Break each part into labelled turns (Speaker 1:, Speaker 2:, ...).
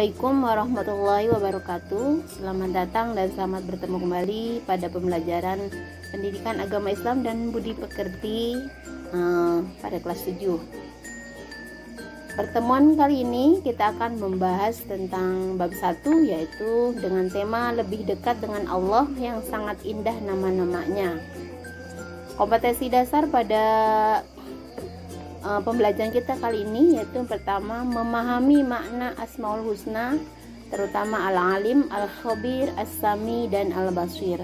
Speaker 1: Assalamualaikum warahmatullahi wabarakatuh. Selamat datang dan selamat bertemu kembali pada pembelajaran Pendidikan Agama Islam dan Budi Pekerti pada kelas 7. Pertemuan kali ini kita akan membahas tentang bab 1, yaitu dengan tema lebih dekat dengan Allah yang sangat indah nama-namanya. Kompetensi dasar pada pembelajaran kita kali ini yaitu pertama, memahami makna Asmaul Husna, terutama Al-Alim, Al-Khabir, As-Sami, dan Al-Basir.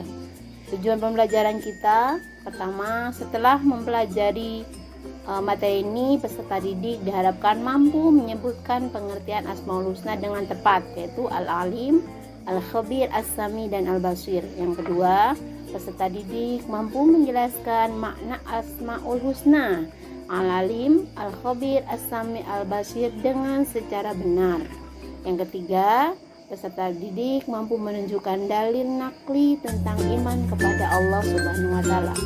Speaker 1: Tujuan pembelajaran kita pertama, setelah mempelajari materi ini, peserta didik diharapkan mampu menyebutkan pengertian Asmaul Husna dengan tepat, yaitu Al-Alim, Al-Khabir, As-Sami, dan Al-Basir. Yang kedua, peserta didik mampu menjelaskan makna Asmaul Husna, Al-Alim, Al-Khabir, As-Sami, Al-Basir dengan secara benar. Yang ketiga, peserta didik mampu menunjukkan dalil nakli tentang iman kepada Allah Subhanahu wa Ta'ala.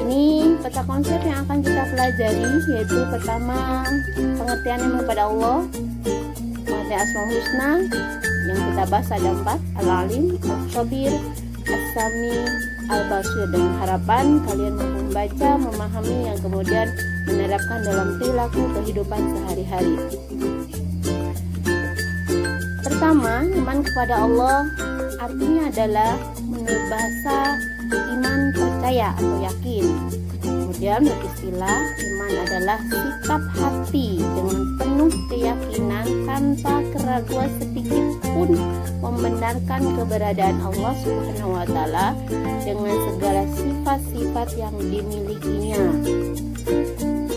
Speaker 1: Ini peta konsep yang akan kita pelajari, yaitu pertama, pengertian iman kepada Allah, pengertian Asmaul Husna. Yang kita bahas ada 4, Al-Alim, Al-Khabir, As-Sami, Al-Basir, dan harapan kalian mampu membaca, memahami, yang kemudian menerapkan dalam perilaku kehidupan sehari-hari. Pertama, iman kepada Allah artinya adalah menurut bahasa iman percaya atau yakin. Kemudian menurut istilah, iman adalah sikap hati dengan penuh keyakinan tanpa keraguan sedikit pun membenarkan keberadaan Allah Subhanahu wa Ta'ala dengan segala sifat-sifat yang dimilikinya.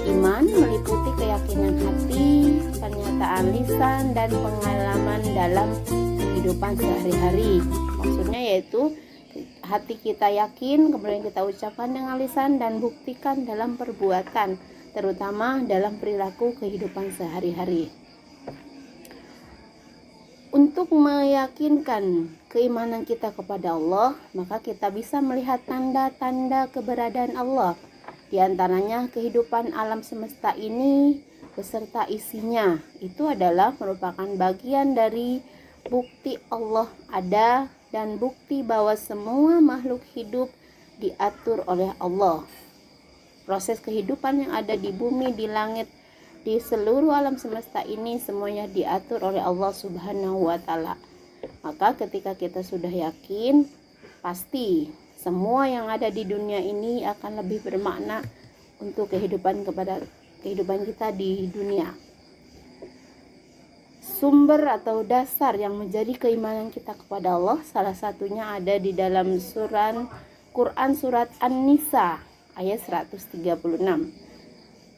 Speaker 1: Iman meliputi keyakinan hati, pernyataan lisan, dan pengalaman dalam kehidupan sehari-hari. Maksudnya yaitu hati kita yakin, kemudian kita ucapkan dengan lisan dan buktikan dalam perbuatan, terutama dalam perilaku kehidupan sehari-hari. Untuk meyakinkan keimanan kita kepada Allah, maka kita bisa melihat tanda-tanda keberadaan Allah. Di antaranya kehidupan alam semesta ini beserta isinya. Itu adalah merupakan bagian dari bukti Allah ada dan bukti bahwa semua makhluk hidup diatur oleh Allah. Proses kehidupan yang ada di bumi, di langit, di seluruh alam semesta ini semuanya diatur oleh Allah Subhanahu wa Ta'ala. Maka ketika kita sudah yakin, pasti semua yang ada di dunia ini akan lebih bermakna untuk kehidupan kita di dunia. Sumber atau dasar yang menjadi keimanan kita kepada Allah, salah satunya ada di dalam Quran surat An-Nisa ayat 136.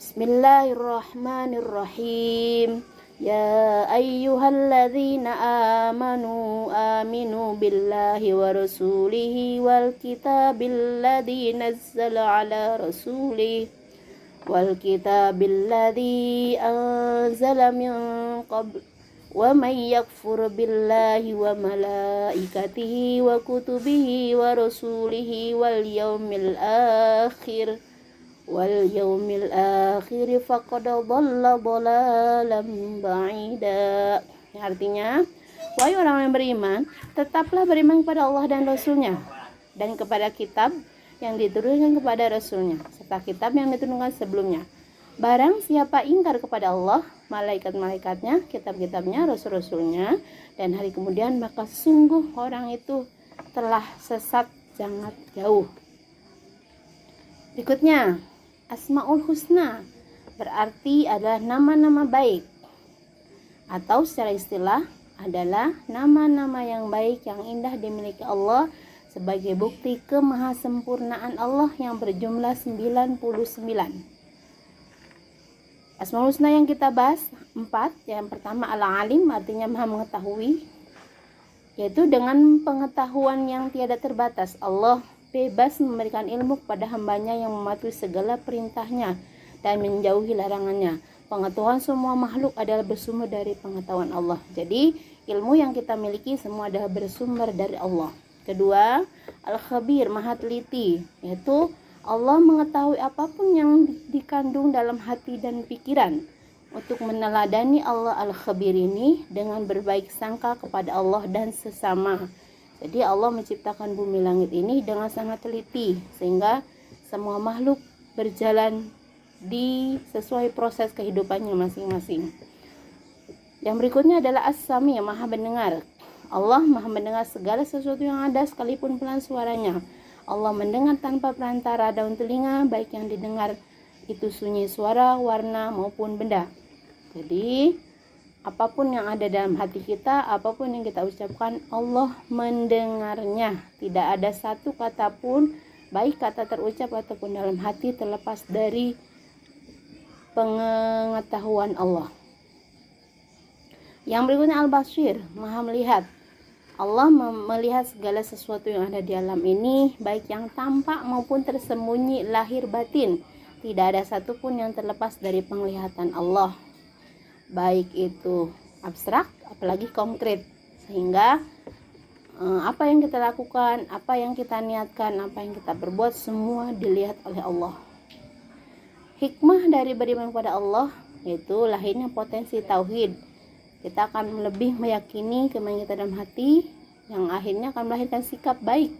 Speaker 1: Bismillahirrahmanirrahim. Ya ayyuhalladzina amanu aminu billahi wa rasulihi wal kitabil ladzi nazzala ala rasulihi wal kitabil ladzi anzala min qabl wa may yakfur billahi wa malaikatihi wa kutubihi wa rasulihi wal yaumil akhir faqad dhalla dhalalan ba'ida. Artinya, wahai orang yang beriman, tetaplah beriman kepada Allah dan Rasulnya, dan kepada kitab yang diturunkan kepada Rasulnya, serta kitab yang diturunkan sebelumnya. Barang siapa ingkar kepada Allah, malaikat-malaikatnya, kitab-kitabnya, rasul-rasulnya, dan hari kemudian, maka sungguh orang itu telah sesat sangat jauh. Berikutnya, Asmaul Husna berarti adalah nama-nama baik, atau secara istilah adalah nama-nama yang baik yang indah dimiliki Allah sebagai bukti kemahasempurnaan Allah yang berjumlah 99. Asmaul Husna yang kita bahas 4. Yang pertama, Al-Alim, artinya maha mengetahui, yaitu dengan pengetahuan yang tiada terbatas Allah bebas memberikan ilmu kepada hambanya yang mematuhi segala perintahnya dan menjauhi larangannya. Pengetahuan semua makhluk adalah bersumber dari pengetahuan Allah. Jadi ilmu yang kita miliki semua adalah bersumber dari Allah. Kedua, Al-Khabir, maha teliti, yaitu Allah mengetahui apapun yang dikandung dalam hati dan pikiran. untuk meneladani Allah Al-Khabir ini dengan berbaik sangka kepada Allah dan sesama. Jadi Allah menciptakan bumi langit ini dengan sangat teliti sehingga semua makhluk berjalan sesuai proses kehidupannya masing-masing. Yang berikutnya adalah As-Sami, yang Maha mendengar. Allah Maha mendengar segala sesuatu yang ada sekalipun pelan suaranya. Allah mendengar tanpa perantara daun telinga, baik yang didengar itu sunyi suara, warna maupun benda. Jadi apapun yang ada dalam hati kita, apapun yang kita ucapkan, Allah mendengarnya. Tidak ada satu kata pun, baik kata terucap ataupun dalam hati, terlepas dari pengetahuan Allah. Yang berikutnya Al-Basir, Maha melihat. Allah melihat segala sesuatu yang ada di alam ini, baik yang tampak maupun tersembunyi, lahir batin. Tidak ada satupun yang terlepas dari penglihatan Allah, baik itu abstrak apalagi konkret, sehingga apa yang kita lakukan, apa yang kita niatkan, apa yang kita berbuat, semua dilihat oleh Allah. Hikmah dari beriman kepada Allah yaitu lahirnya potensi tauhid. Kita akan lebih meyakini keimanan kita dalam hati, yang akhirnya akan melahirkan sikap baik,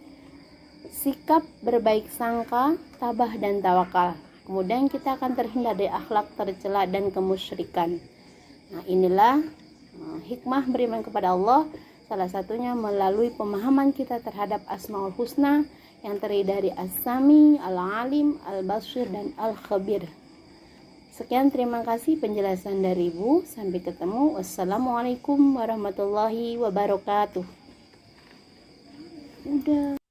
Speaker 1: sikap berbaik sangka, tabah dan tawakal. Kemudian kita akan terhindar dari akhlak tercela dan kemusyrikan. Nah, inilah hikmah beriman kepada Allah, salah satunya melalui pemahaman kita terhadap Asmaul Husna yang terdiri dari As-Sami, Al-Alim, Al-Basir, dan Al-Khabir. Sekian, terima kasih penjelasan dari Ibu. Sampai ketemu. Wassalamualaikum warahmatullahi wabarakatuh. Udah.